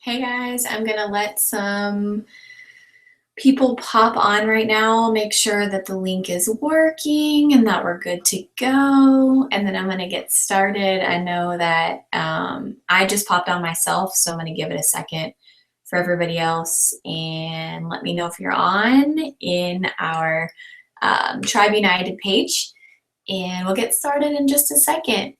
Hey guys, I'm gonna let some people pop on right now, make sure that the link is working and that we're good to go. And then I'm gonna get started. I know that I just popped on myself, so I'm gonna give it a second for everybody else and let me know if you're on in our Tribe United page. And we'll get started in just a second.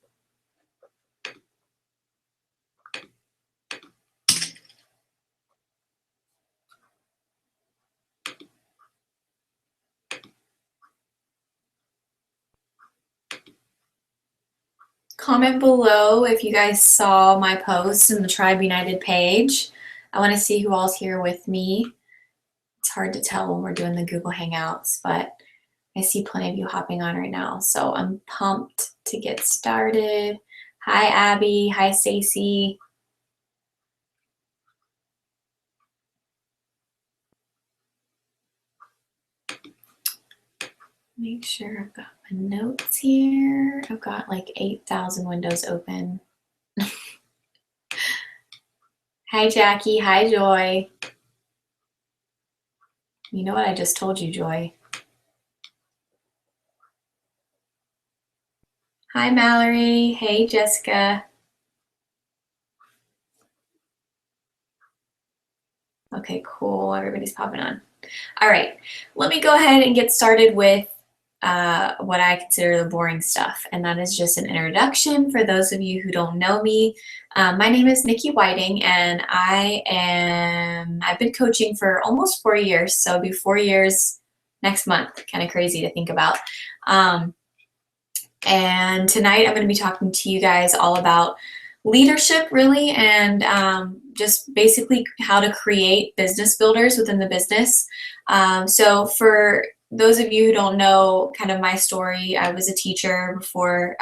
Comment below if you guys saw my post in the Tribe United page. I want to see who all's here with me. It's hard to tell when we're doing the Google Hangouts, but I see plenty of you hopping on right now. So I'm pumped to get started. Hi, Abby. Hi, Stacy. Make sure I've got my notes here. I've got like 8,000 windows open. Hi, Jackie. Hi, Joy. You know what I just told you, Joy? Hi, Mallory. Hey, Jessica. Okay, cool. Everybody's popping on. All right, let me go ahead and get started with what I consider the boring stuff, and that is just an introduction for those of you who don't know me. My name is Niki Whiting, and I've been coaching for almost 4 years, so it'll be 4 years next month. Kind of crazy to think about. And tonight I'm going to be talking to you guys all about leadership, really, and just basically how to create business builders within the business. So for those of you who don't know kind of my story, I was a teacher before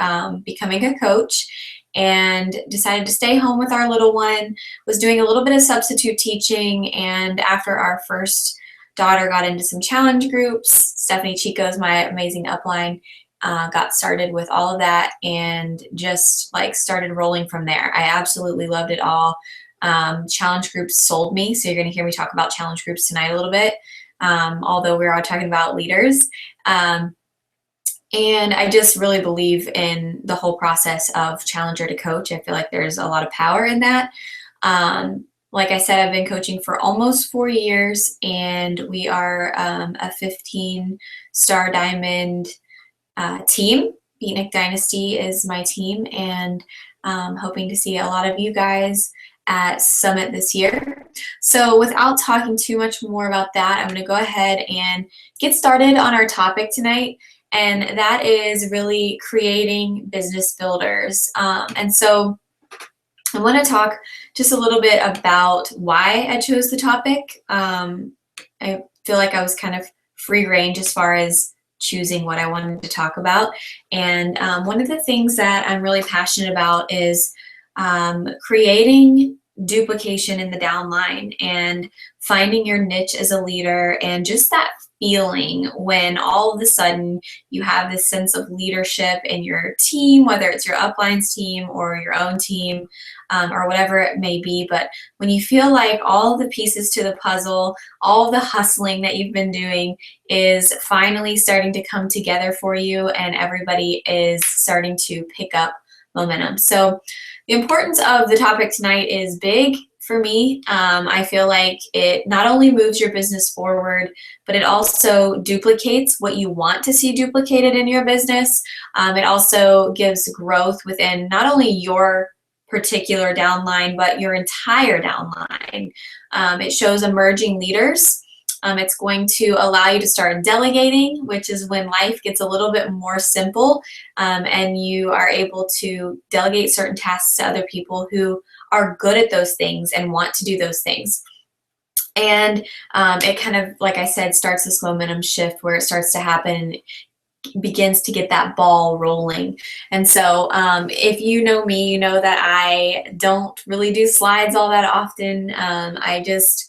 becoming a coach and decided to stay home with our little one, was doing a little bit of substitute teaching, and after our first daughter got into some challenge groups, Stephanie Chico's my amazing upline, got started with all of that and just like started rolling from there. I absolutely loved it all. Challenge groups sold me, so you're going to hear me talk about challenge groups tonight a little bit, although we're all talking about leaders. And I just really believe in the whole process of challenger to coach. I feel like there's a lot of power in that. Like I said, I've been coaching for almost 4 years, and we are a 15-star diamond team. Beatnik Dynasty is my team, and hoping to see a lot of you guys at Summit this year. So without talking too much more about that, I'm going to go ahead and get started on our topic tonight, and that is really creating business builders. And so I want to talk just a little bit about why I chose the topic. I feel like I was kind of free range as far as choosing what I wanted to talk about. And one of the things that I'm really passionate about is creating duplication in the downline and finding your niche as a leader, and just that feeling when all of a sudden you have this sense of leadership in your team, whether it's your uplines team or your own team, or whatever it may be. But when you feel like all the pieces to the puzzle, all the hustling that you've been doing is finally starting to come together for you, and everybody is starting to pick up momentum. So the importance of the topic tonight is big for me. I feel like it not only moves your business forward, but it also duplicates what you want to see duplicated in your business. It also gives growth within not only your particular downline, but your entire downline. It shows emerging leaders. It's going to allow you to start delegating, which is when life gets a little bit more simple, and you are able to delegate certain tasks to other people who are good at those things and want to do those things. And it kind of, like I said, starts this momentum shift where it starts to happen, begins to get that ball rolling. And so if you know me, you know that I don't really do slides all that often. I just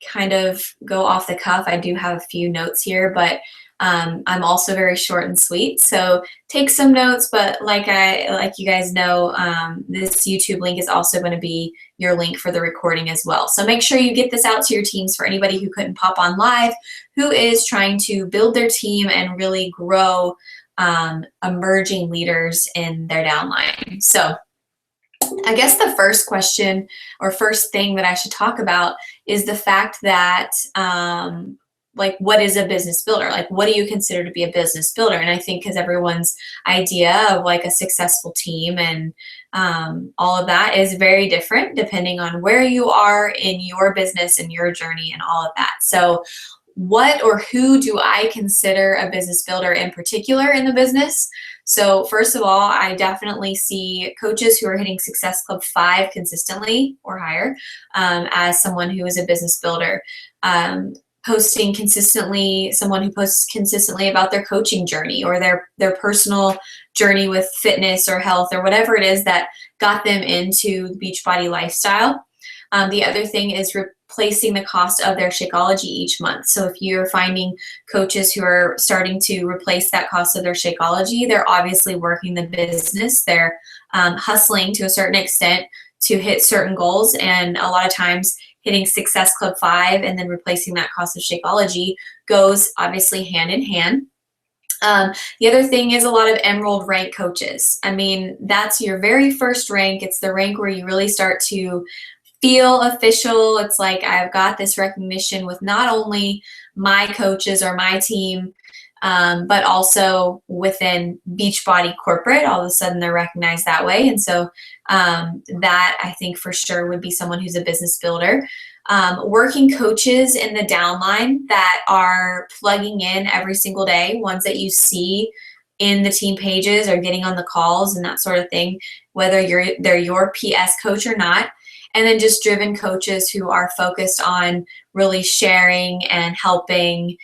kind of go off the cuff. I do have a few notes here, but I'm also very short and sweet, so take some notes, but like you guys know, this YouTube link is also going to be your link for the recording as well. So make sure you get this out to your teams for anybody who couldn't pop on live, who is trying to build their team and really grow emerging leaders in their downline. So I guess the first question or first thing that I should talk about is the fact that like, what is a business builder? Like, what do you consider to be a business builder? And I think because everyone's idea of like a successful team and all of that is very different depending on where you are in your business and your journey and all of that. So what or who do I consider a business builder in particular in the business? So first of all, I definitely see coaches who are hitting Success Club 5 consistently or higher as someone who is a business builder. Posting consistently, someone who posts consistently about their coaching journey or their personal journey with fitness or health or whatever it is that got them into the Beachbody lifestyle. The other thing is replacing the cost of their Shakeology each month. So if you're finding coaches who are starting to replace that cost of their Shakeology, they're obviously working the business. They're hustling to a certain extent to hit certain goals. And a lot of times hitting Success Club 5 and then replacing that cost of Shakeology goes obviously hand in hand. The other thing is a lot of Emerald rank coaches. I mean, that's your very first rank. It's the rank where you really start to feel official. It's like, I've got this recognition with not only my coaches or my team, but also within Beachbody corporate. All of a sudden they're recognized that way. And so that I think for sure would be someone who's a business builder. Working coaches in the downline that are plugging in every single day, ones that you see in the team pages or getting on the calls and that sort of thing, whether they're your PS coach or not. And then just driven coaches who are focused on really sharing and helping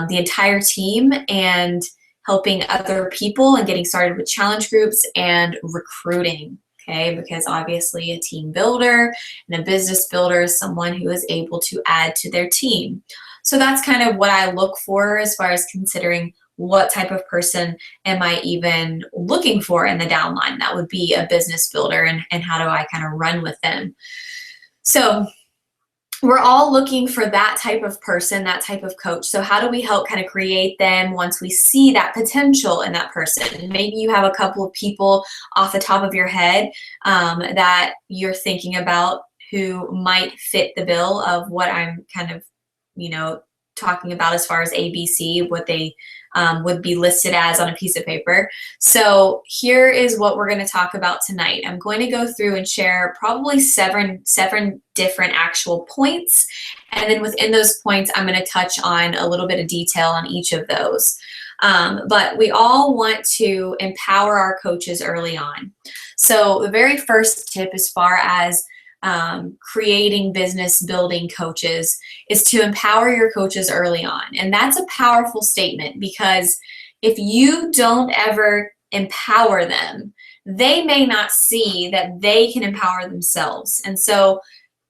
the entire team and helping other people and getting started with challenge groups and recruiting. Okay, because obviously a team builder and a business builder is someone who is able to add to their team. So that's kind of what I look for as far as considering what type of person am I even looking for in the downline that would be a business builder, and how do I kind of run with them. So we're all looking for that type of person, that type of coach. So how do we help kind of create them once we see that potential in that person? Maybe you have a couple of people off the top of your head that you're thinking about who might fit the bill of what I'm kind of, talking about as far as ABC, what they would be listed as on a piece of paper. So here is what we're going to talk about tonight. I'm going to go through and share probably seven different actual points. And then within those points, I'm going to touch on a little bit of detail on each of those. But we all want to empower our coaches early on. So the very first tip as far as creating business building coaches is to empower your coaches early on. And that's a powerful statement, because if you don't ever empower them, they may not see that they can empower themselves. And so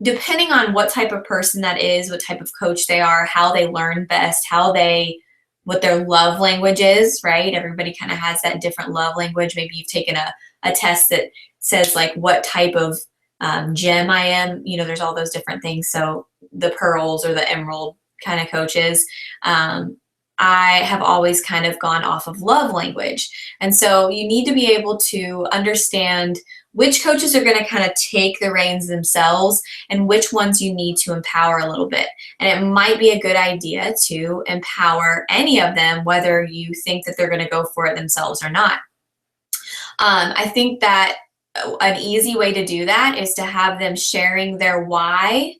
depending on what type of person that is, what type of coach they are, how they learn best, what their love language is, right? Everybody kind of has that different love language. Maybe you've taken a test that says like what type of gem I am, there's all those different things. So the pearls or the emerald kind of coaches, I have always kind of gone off of love language. And so you need to be able to understand which coaches are going to kind of take the reins themselves and which ones you need to empower a little bit. And it might be a good idea to empower any of them, whether you think that they're going to go for it themselves or not. I think that an easy way to do that is to have them sharing their why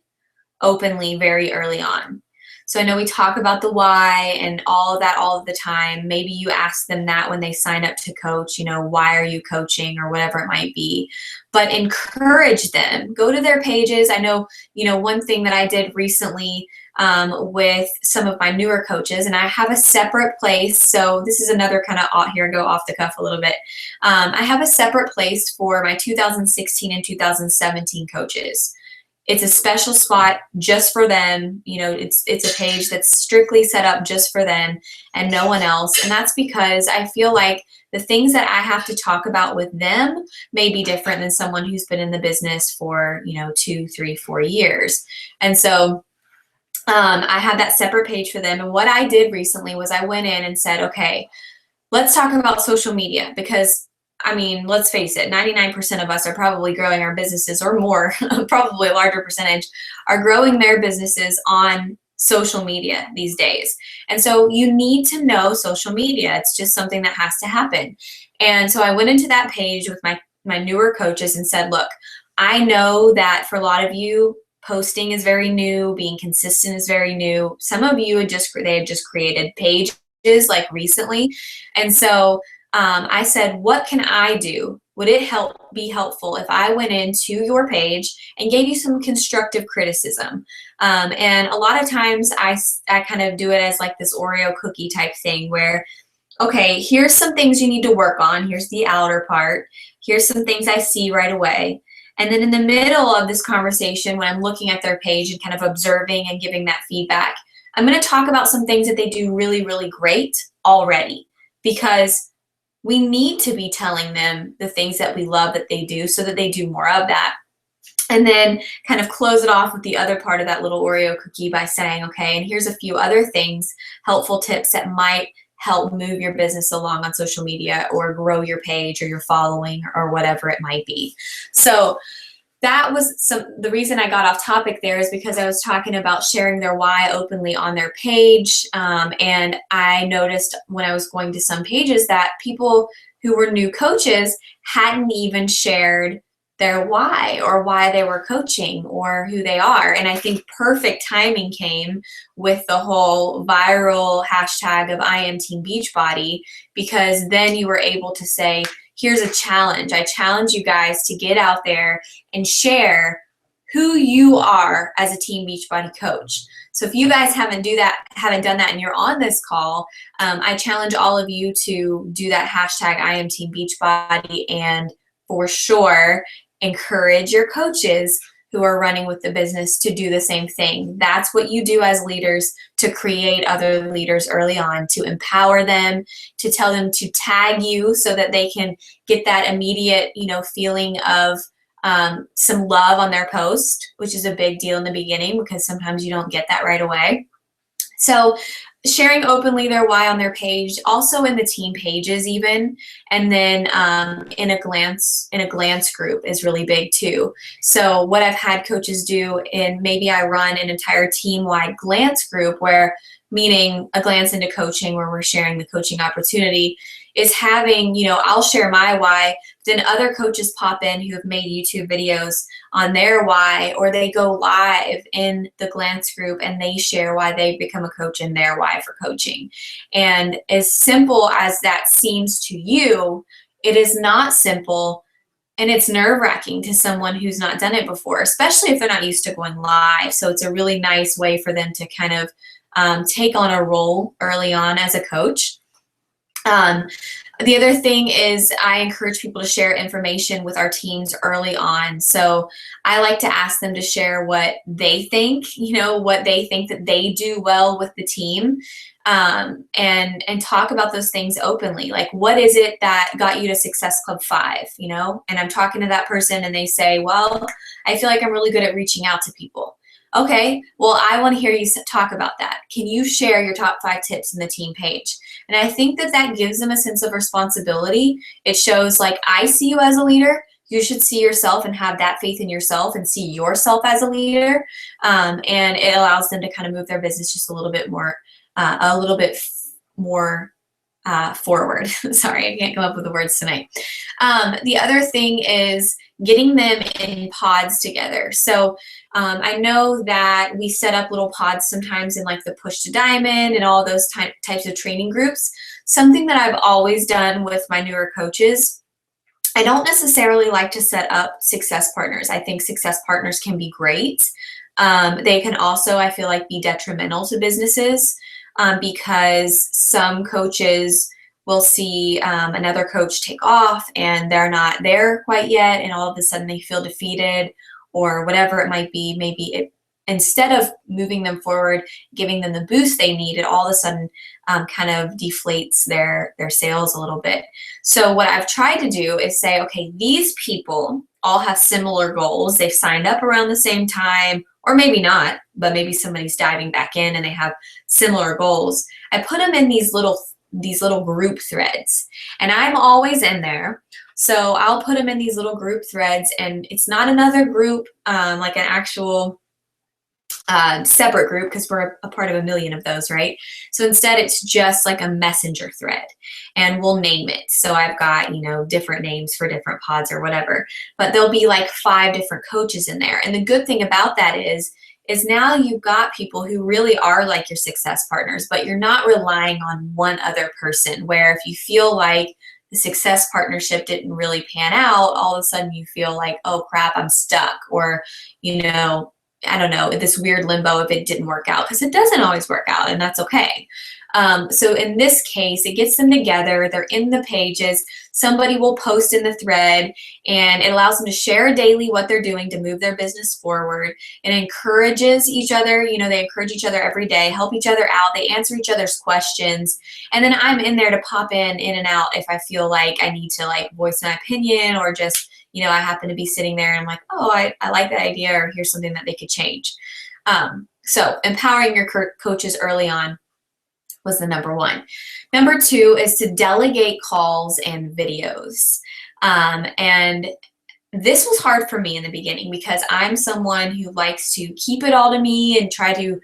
openly very early on. So I know we talk about the why and all of that all of the time. Maybe you ask them that when they sign up to coach, why are you coaching or whatever it might be. But encourage them. Go to their pages. I know, one thing that I did recently with some of my newer coaches, and I have a separate place. So this is another kind of go off the cuff a little bit. I have a separate place for my 2016 and 2017 coaches. It's a special spot just for them. You know, it's a page that's strictly set up just for them and no one else. And that's because I feel like the things that I have to talk about with them may be different than someone who's been in the business for, you know, 2, 3, 4 years. And so I had that separate page for them. And what I did recently was I went in and said, okay, let's talk about social media, because I mean, let's face it, 99% of us are probably growing our businesses, or more, probably a larger percentage, are growing their businesses on social media these days. And so you need to know social media. It's just something that has to happen. And so I went into that page with my newer coaches and said, look, I know that for a lot of you, posting is very new, being consistent is very new. Some of you had just created pages like recently. And so I said, what can I do? Would it be helpful if I went into your page and gave you some constructive criticism? And a lot of times I kind of do it as like this Oreo cookie type thing where, okay, here's some things you need to work on. Here's the outer part. Here's some things I see right away. And then in the middle of this conversation, when I'm looking at their page and kind of observing and giving that feedback, I'm going to talk about some things that they do really, really great already, because we need to be telling them the things that we love that they do so that they do more of that. And then kind of close it off with the other part of that little Oreo cookie by saying, okay, and here's a few other things, helpful tips that might help move your business along on social media or grow your page or your following or whatever it might be. So that was the reason I got off topic there is because I was talking about sharing their why openly on their page. And I noticed when I was going to some pages that people who were new coaches hadn't even shared their why or why they were coaching or who they are. And I think perfect timing came with the whole viral hashtag of I am Team Beachbody, because then you were able to say, here's a challenge. I challenge you guys to get out there and share who you are as a Team Beachbody coach. So if you guys haven't done that and you're on this call, I challenge all of you to do that hashtag I am Team Beachbody, and for sure encourage your coaches who are running with the business to do the same thing. That's what you do as leaders to create other leaders early on, to empower them, to tell them to tag you so that they can get that immediate, feeling of some love on their post, which is a big deal in the beginning because sometimes you don't get that right away. So sharing openly their why on their page, also in the team pages even, and then in a glance group is really big too. So what I've had coaches do, and maybe I run an entire team-wide glance group, where meaning a glance into coaching where we're sharing the coaching opportunity, is having, I'll share my why, then other coaches pop in who have made YouTube videos on their why, or they go live in the glance group and they share why they've become a coach and their why for coaching. And as simple as that seems to you, it is not simple, and it's nerve-wracking to someone who's not done it before, especially if they're not used to going live. So it's a really nice way for them to kind of take on a role early on as a coach. The other thing is I encourage people to share information with our teams early on. So I like to ask them to share what they think, what they think that they do well with the team, and talk about those things openly. Like, what is it that got you to Success Club 5, And I'm talking to that person and they say, well, I feel like I'm really good at reaching out to people. Okay, well, I want to hear you talk about that. Can you share your top 5 tips in the team page? And I think that gives them a sense of responsibility. It shows, like, I see you as a leader. You should see yourself and have that faith in yourself and see yourself as a leader. And it allows them to kind of move their business just a little bit more forward. Sorry, I can't come up with the words tonight. The other thing is getting them in pods together. So I know that we set up little pods sometimes in like the Push to Diamond and all those types of training groups. Something that I've always done with my newer coaches, I don't necessarily like to set up success partners. I think success partners can be great. They can also, I feel like, be detrimental to businesses because some coaches will see another coach take off and they're not there quite yet, and all of a sudden they feel defeated, or whatever it might be. Maybe instead of moving them forward, giving them the boost they need, it all of a sudden kind of deflates their sales a little bit. So what I've tried to do is say, okay, these people all have similar goals. They've signed up around the same time, or maybe not, but maybe somebody's diving back in and they have similar goals. I put them in these little group threads, and I'm always in there. So I'll put them in these little group threads, and it's not another group, like an actual separate group, because we're a part of a million of those, right? So instead it's just like a messenger thread, and we'll name it. So I've got, different names for different pods or whatever, but there'll be like 5 different coaches in there. And the good thing about that is now you've got people who really are like your success partners, but you're not relying on one other person, where if you feel like the success partnership didn't really pan out, all of a sudden you feel like, oh crap, I'm stuck, or, I don't know, this weird limbo if it didn't work out, because it doesn't always work out, and that's okay. So in this case, it gets them together. They're in the pages. Somebody will post in the thread, and it allows them to share daily what they're doing to move their business forward. It encourages each other. They encourage each other every day, help each other out. They answer each other's questions. And then I'm in there to pop in and out if I feel like I need to voice my opinion, or just, I happen to be sitting there and I'm like, oh, I like that idea, or here's something that they could change. So empowering your coaches early on was the number 1. Number 2 is to delegate calls and videos. And this was hard for me in the beginning, because I'm someone who likes to keep it all to me and try to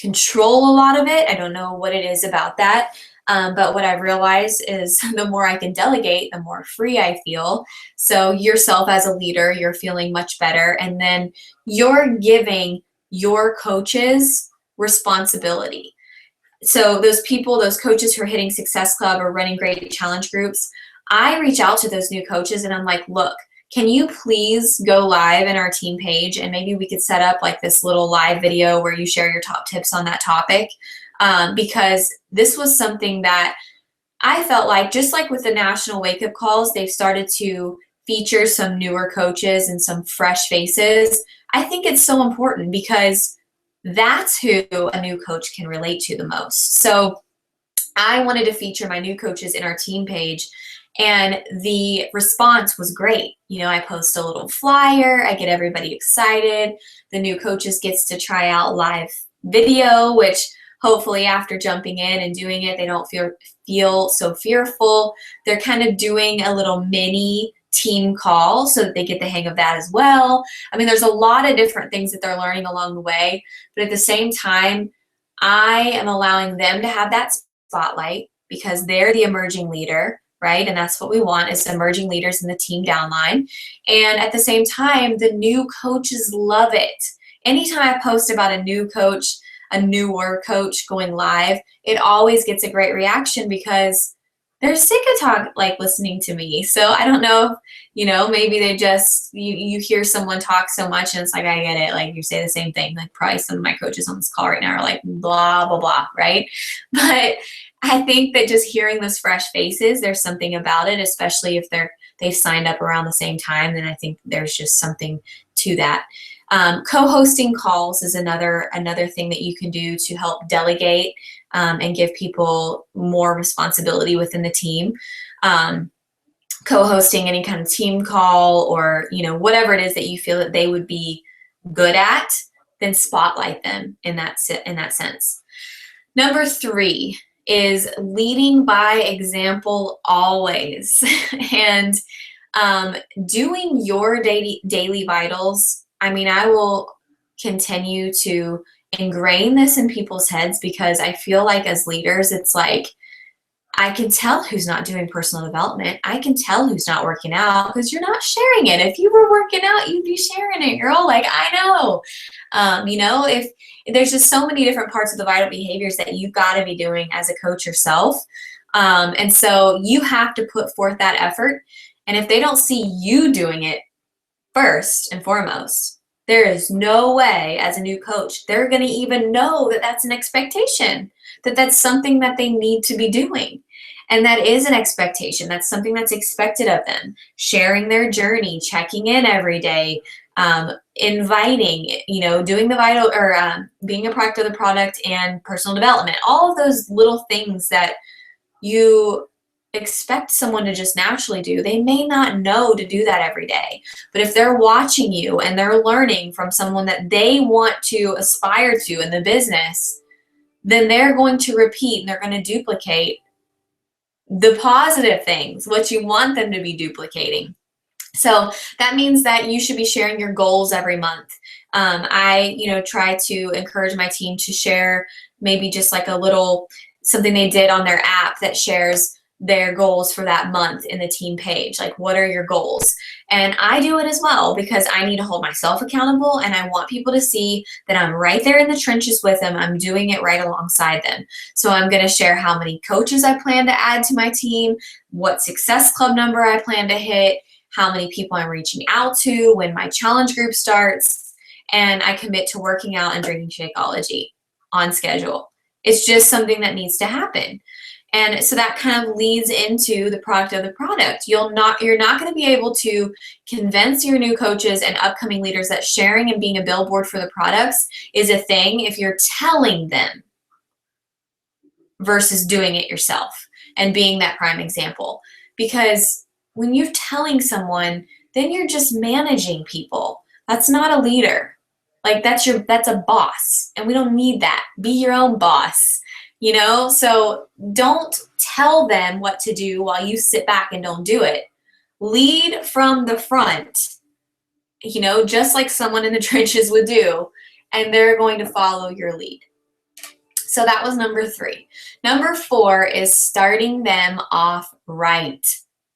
control a lot of it. I don't know what it is about that. But what I've realized is the more I can delegate, the more free I feel. So yourself as a leader, you're feeling much better. And then you're giving your coaches responsibility. So those people, those coaches who are hitting Success Club or running great challenge groups, I reach out to those new coaches and I'm like, look, can you please go live in our team page? And maybe we could set up this little live video where you share your top tips on that topic. Because this was something that I felt like, just like with the national wake-up calls, they've started to feature some newer coaches and some fresh faces. I think it's so important, because that's who a new coach can relate to the most. So I wanted to feature my new coaches in our team page, and the response was great. I post a little flyer, I get everybody excited. The new coaches gets to try out live video, which hopefully after jumping in and doing it, they don't feel so fearful. They're kind of doing a little mini team call so that they get the hang of that as well. I mean, there's a lot of different things that they're learning along the way, but at the same time, I am allowing them to have that spotlight, because they're the emerging leader, right? And that's what we want, is emerging leaders in the team downline. And at the same time, the new coaches love it. Anytime I post about a new coach, a newer coach going live, it always gets a great reaction, because they're sick of listening to me. So I don't know if, maybe they just, you hear someone talk so much and it's like, I get it. You say the same thing. Probably some of my coaches on this call right now are blah, blah, blah, right? But I think that just hearing those fresh faces, there's something about it, especially if they've signed up around the same time, then I think there's just something to that. Co-hosting calls is another thing that you can do to help delegate and give people more responsibility within the team. Co-hosting any kind of team call, or whatever it is that you feel that they would be good at, then spotlight them in that sense. Number 3 is leading by example always. And doing your daily vitals. I mean, I will continue to ingrain this in people's heads, because I feel like as leaders, it's I can tell who's not doing personal development. I can tell who's not working out, because you're not sharing it. If you were working out, you'd be sharing it, girl. I know. If there's just so many different parts of the vital behaviors that you've got to be doing as a coach yourself. And so you have to put forth that effort. And if they don't see you doing it first and foremost, there is no way as a new coach they're going to even know that that's an expectation, that that's something that they need to be doing. And that is an expectation. That's something that's expected of them. Sharing their journey, checking in every day, inviting, doing the vital or being a product of the product and personal development, all of those little things that you expect someone to just naturally do. They may not know to do that every day, but if they're watching you and they're learning from someone that they want to aspire to in the business, then they're going to repeat and they're going to duplicate the positive things, what you want them to be duplicating. So that means that you should be sharing your goals every month. I, try to encourage my team to share maybe just like a little something they did on their app that shares their goals for that month in the team page. Like, what are your goals? And I do it as well because I need to hold myself accountable and I want people to see that I'm right there in the trenches with them. I'm doing it right alongside them. So I'm going to share how many coaches I plan to add to my team, what success club number I plan to hit, how many people I'm reaching out to, when my challenge group starts, and I commit to working out and drinking Shakeology on schedule. It's just something that needs to happen. And so that kind of leads into the product of the product. You're not going to be able to convince your new coaches and upcoming leaders that sharing and being a billboard for the products is a thing if you're telling them versus doing it yourself and being that prime example. Because when you're telling someone, then you're just managing people. That's not a leader. Like that's a boss, and we don't need that. Be your own boss, So don't tell them what to do while you sit back and don't do it. Lead from the front, just like someone in the trenches would do, and they're going to follow your lead. So that was number 3. Number 4 is starting them off right.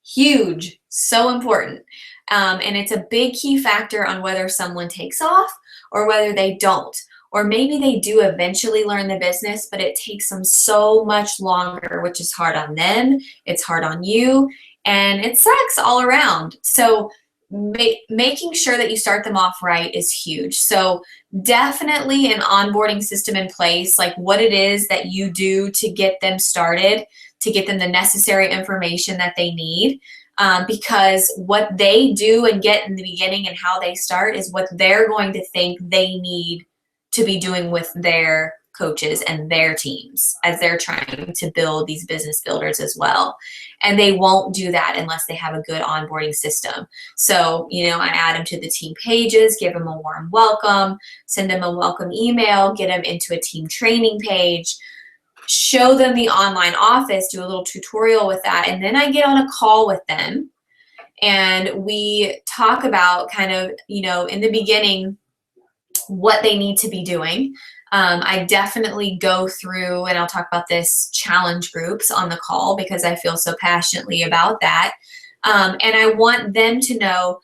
Huge, so important. And it's a big key factor on whether someone takes off or whether they don't. Or maybe they do eventually learn the business, but it takes them so much longer, which is hard on them, it's hard on you, and it sucks all around. So making sure that you start them off right is huge. So definitely an onboarding system in place, like what it is that you do to get them started, to get them the necessary information that they need. Because what they do and get in the beginning and how they start is what they're going to think they need to be doing with their coaches and their teams as they're trying to build these business builders as well. And they won't do that unless they have a good onboarding system. So, I add them to the team pages, give them a warm welcome, send them a welcome email, get them into a team training page, show them the online office, do a little tutorial with that. And then I get on a call with them and we talk about kind of, in the beginning, what they need to be doing. I definitely go through, and I'll talk about this, challenge groups on the call because I feel so passionately about that. And I want them to know,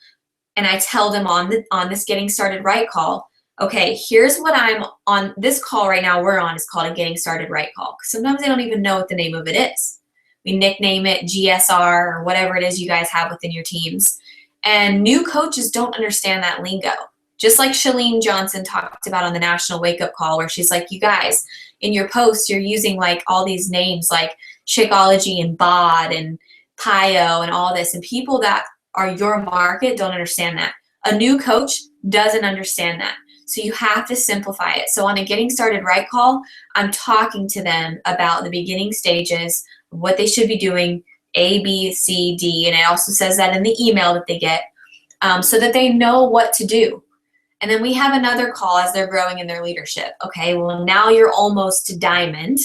and I tell them on this Getting Started Right call, okay, here's what I'm on this call right now we're on is called a Getting Started Right call. Sometimes they don't even know what the name of it is. We nickname it GSR or whatever it is you guys have within your teams. And new coaches don't understand that lingo. Just like Shalene Johnson talked about on the National Wake Up Call, where she's like, you guys, in your posts, you're using like all these names like Shakeology and BOD and PIO and all this. And people that are your market don't understand that. A new coach doesn't understand that. So you have to simplify it. So on a Getting Started Right call, I'm talking to them about the beginning stages, what they should be doing, A, B, C, D. And it also says that in the email that they get so that they know what to do. And then we have another call as they're growing in their leadership. Okay, well, now you're almost to diamond.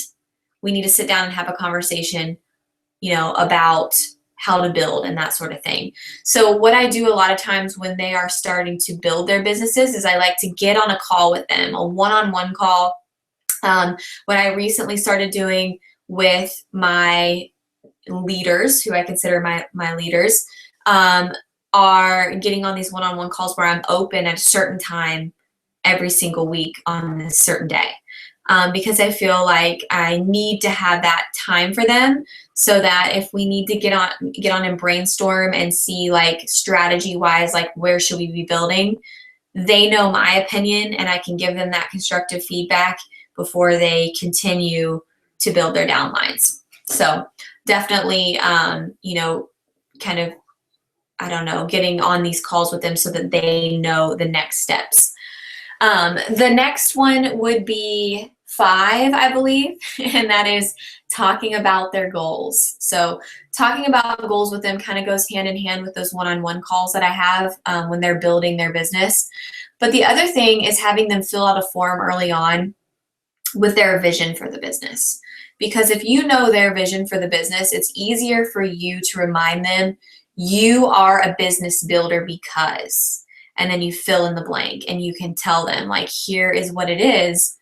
We need to sit down and have a conversation, about how to build and that sort of thing. So what I do a lot of times when they are starting to build their businesses is I like to get on a call with them, a one-on-one call. What I recently started doing with my leaders, who I consider my leaders, are getting on these one-on-one calls where I'm open at a certain time every single week on a certain day. Because I feel like I need to have that time for them so that if we need to get on and brainstorm and see like strategy wise, like where should we be building, they know my opinion and I can give them that constructive feedback before they continue to build their downlines. So definitely, kind of I don't know, getting on these calls with them so that they know the next steps. The next one would be 5, I believe, and that is talking about their goals. So talking about goals with them kind of goes hand in hand with those one-on-one calls that I have when they're building their business. But the other thing is having them fill out a form early on with their vision for the business. Because if you know their vision for the business, it's easier for you to remind them you are a business builder because, and then you fill in the blank and you can tell them, like, here is what it is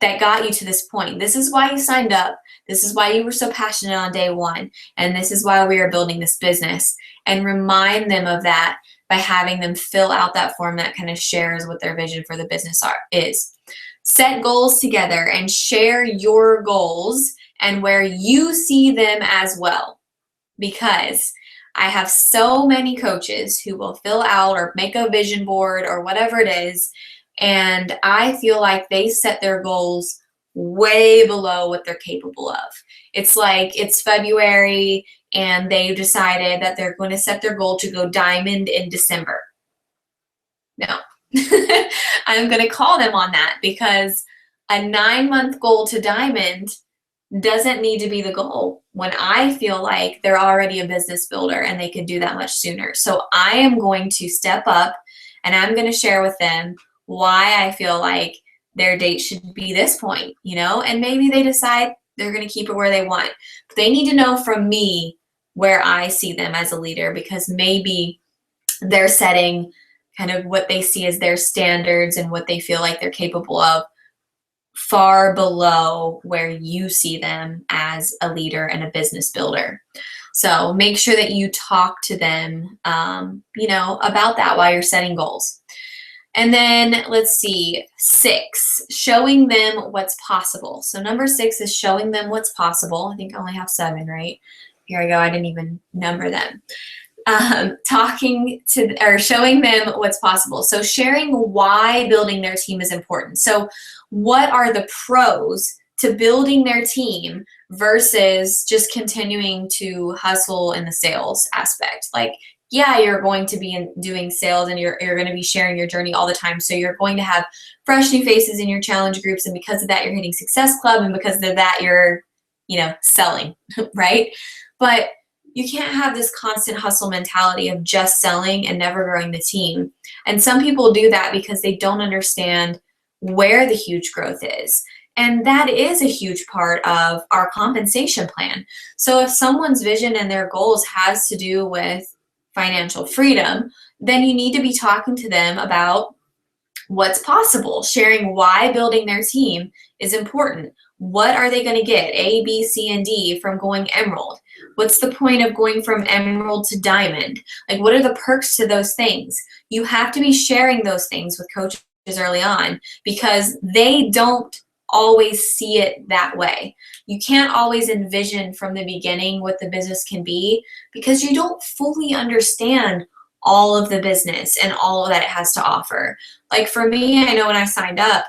that got you to this point. This is why you signed up. This is why you were so passionate on day one. And this is why we are building this business. And remind them of that by having them fill out that form that kind of shares what their vision for the business is. Set goals together and share your goals and where you see them as well. Because I have so many coaches who will fill out or make a vision board or whatever it is, and I feel like they set their goals way below what they're capable of. It's like it's February and they've decided that they're going to set their goal to go diamond in December. No. I'm going to call them on that, because a 9-month goal to diamond doesn't need to be the goal when I feel like they're already a business builder and they could do that much sooner. So I am going to step up and I'm going to share with them why I feel like their date should be this point, and maybe they decide they're going to keep it where they want. But they need to know from me where I see them as a leader, because maybe they're setting kind of what they see as their standards and what they feel like they're capable of far below where you see them as a leader and a business builder. So make sure that you talk to them, about that while you're setting goals. And then let's see, 6, showing them what's possible. So number 6 is showing them what's possible. I think I only have 7, right? Here I go. I didn't even number them. Showing them what's possible. So sharing why building their team is important. So what are the pros to building their team versus just continuing to hustle in the sales aspect? Like, yeah, you're going to be doing sales and you're going to be sharing your journey all the time. So you're going to have fresh new faces in your challenge groups. And because of that, you're hitting Success Club. And because of that, you're, selling, right? But you can't have this constant hustle mentality of just selling and never growing the team. And some people do that because they don't understand where the huge growth is. And that is a huge part of our compensation plan. So if someone's vision and their goals has to do with financial freedom, then you need to be talking to them about what's possible, sharing why building their team is important. What are they going to get? A, B, C, and D from going emerald? What's the point of going from emerald to diamond? Like, what are the perks to those things? You have to be sharing those things with coaches early on, because they don't always see it that way. You can't always envision from the beginning what the business can be, because you don't fully understand all of the business and all that it has to offer. Like for me, I know when I signed up,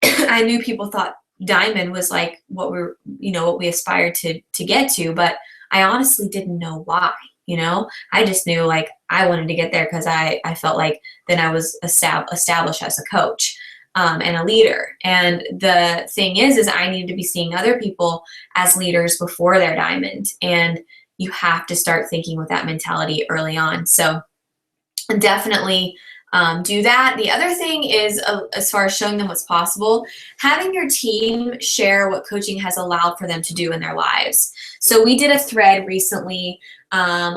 I knew people thought diamond was like what we aspired to get to, but I honestly didn't know why. I just knew like I wanted to get there because I felt like then I was established as a coach and a leader. And the thing is I needed to be seeing other people as leaders before they're diamond. And you have to start thinking with that mentality early on. So definitely do that. The other thing is, as far as showing them what's possible, having your team share what coaching has allowed for them to do in their lives. So we did a thread recently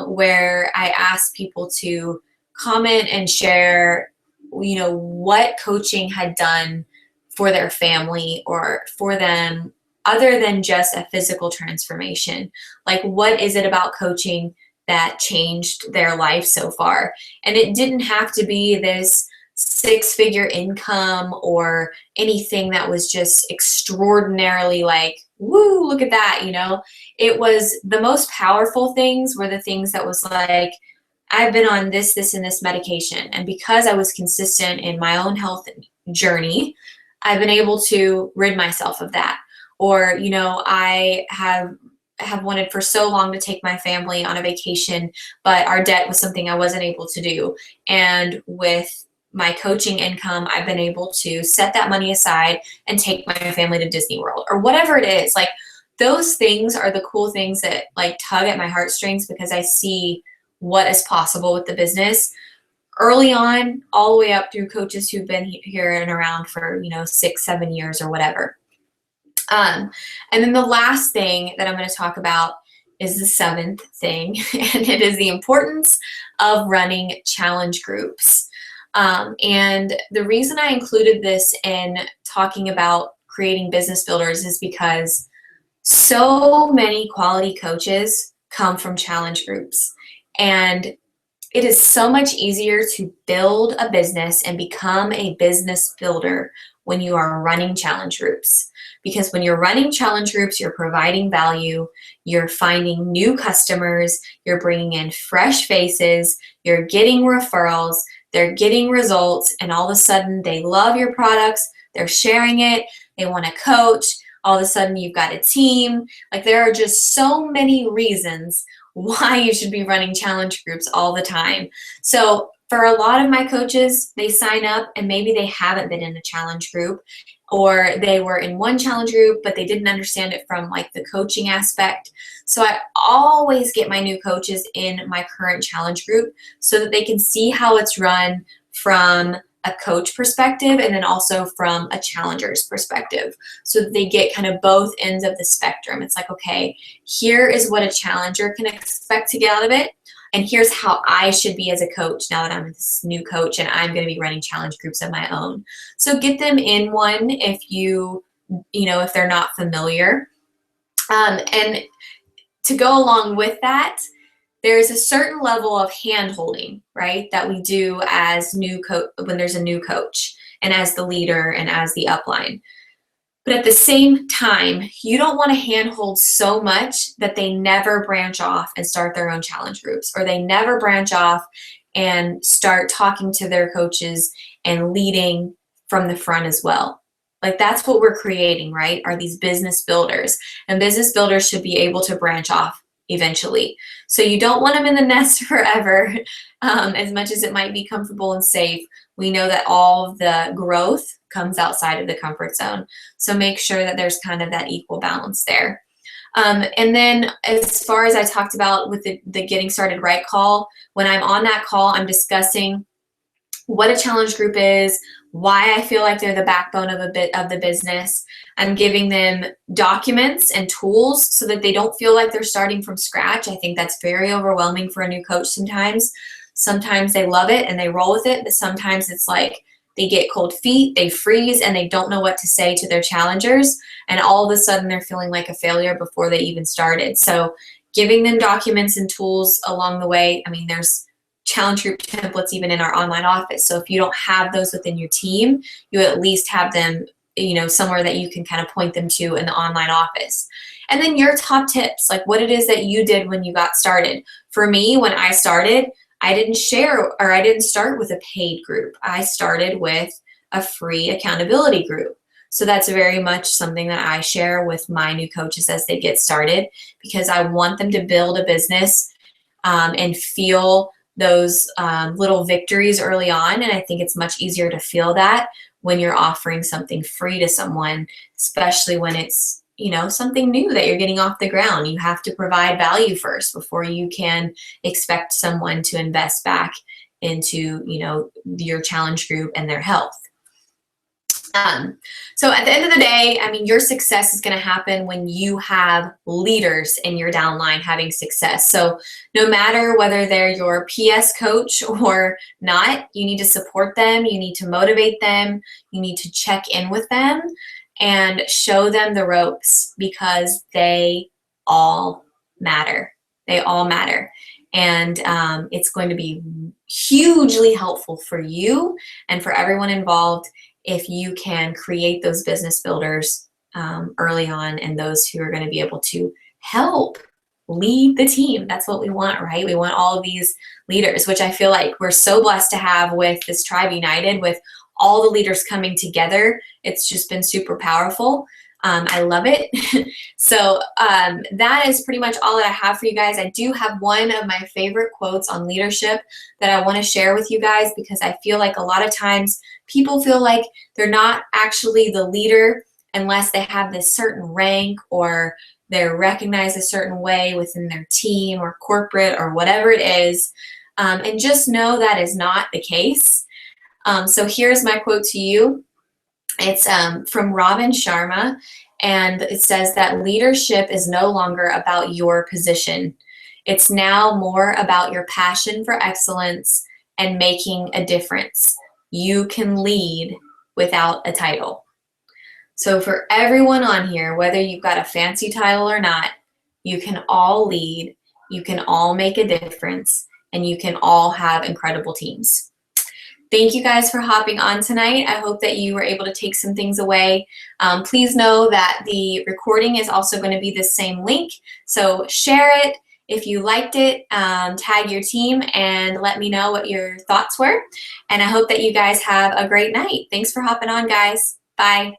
where I asked people to comment and share, what coaching had done for their family or for them other than just a physical transformation. Like, what is it about coaching that changed their life so far? And it didn't have to be this 6-figure income or anything that was just extraordinarily like, woo, look at that, It was the most powerful things were the things that was like, I've been on this, and this medication. And because I was consistent in my own health journey, I've been able to rid myself of that. Or, I have have wanted for so long to take my family on a vacation, but our debt was something I wasn't able to do. And with my coaching income, I've been able to set that money aside and take my family to Disney World or whatever it is. Like, those things are the cool things that like tug at my heartstrings, because I see what is possible with the business early on, all the way up through coaches who've been here and around for, 6, 7 years or whatever. And then the last thing that I'm going to talk about is the 7th thing, and it is the importance of running challenge groups. And the reason I included this in talking about creating business builders is because so many quality coaches come from challenge groups. And it is so much easier to build a business and become a business builder when you are running challenge groups. Because when you're running challenge groups, you're providing value, you're finding new customers, you're bringing in fresh faces, you're getting referrals, they're getting results, and all of a sudden they love your products, they're sharing it, they want to coach, all of a sudden you've got a team. Like, there are just so many reasons why you should be running challenge groups all the time. So for a lot of my coaches, they sign up and maybe they haven't been in a challenge group, or they were in one challenge group, but they didn't understand it from like the coaching aspect. So I always get my new coaches in my current challenge group so that they can see how it's run from a coach perspective and then also from a challenger's perspective, so that they get kind of both ends of the spectrum. It's like, okay, here is what a challenger can expect to get out of it, and here's how I should be as a coach now that I'm this new coach and I'm going to be running challenge groups of my own. So get them in one if if they're not familiar. And to go along with that, there's a certain level of hand-holding, right, that we do as when there's a new coach and as the leader and as the upline. But at the same time, you don't want to handhold so much that they never branch off and start their own challenge groups, or they never branch off and start talking to their coaches and leading from the front as well. Like, that's what we're creating, right? Are these business builders. And business builders should be able to branch off eventually. So you don't want them in the nest forever. As much as it might be comfortable and safe, we know that all of the growth comes outside of the comfort zone. So make sure that there's kind of that equal balance there. And then as far as I talked about with the getting started right call, when I'm on that call, I'm discussing what a challenge group is, why I feel like they're the backbone of the business. I'm giving them documents and tools so that they don't feel like they're starting from scratch. I think that's very overwhelming for a new coach sometimes. Sometimes they love it and they roll with it, but sometimes it's like they get cold feet, they freeze, and they don't know what to say to their challengers. And all of a sudden they're feeling like a failure before they even started. So giving them documents and tools along the way. I mean, there's challenge group templates even in our online office. So if you don't have those within your team, you at least have them, somewhere that you can kind of point them to in the online office. And then your top tips, like what it is that you did when you got started. For me, when I started, I didn't start with a paid group. I started with a free accountability group. So that's very much something that I share with my new coaches as they get started, because I want them to build a business and feel those little victories early on. And I think it's much easier to feel that when you're offering something free to someone, especially when it's, something new that you're getting off the ground. You have to provide value first before you can expect someone to invest back into, your challenge group and their health. So at the end of the day, I mean, your success is going to happen when you have leaders in your downline having success. So no matter whether they're your PS coach or not, you need to support them. You need to motivate them. You need to check in with them and show them the ropes, because they all matter. They all matter. And it's going to be hugely helpful for you and for everyone involved if you can create those business builders early on, and those who are going to be able to help lead the team. That's what we want, right? We want all of these leaders, which I feel like we're so blessed to have with this Tribe United, with all the leaders coming together. It's just been super powerful. I love it. So that is pretty much all that I have for you guys. I do have one of my favorite quotes on leadership that I want to share with you guys, because I feel like a lot of times people feel like they're not actually the leader unless they have this certain rank or they're recognized a certain way within their team or corporate or whatever it is. And just know that is not the case. So here's my quote to you. It's from Robin Sharma, and it says that leadership is no longer about your position. It's now more about your passion for excellence and making a difference. You can lead without a title. So for everyone on here, whether you've got a fancy title or not, you can all lead, you can all make a difference, and you can all have incredible teams. Thank you guys for hopping on tonight. I hope that you were able to take some things away. Please know that the recording is also going to be the same link. So share it. If you liked it, tag your team and let me know what your thoughts were. And I hope that you guys have a great night. Thanks for hopping on, guys. Bye.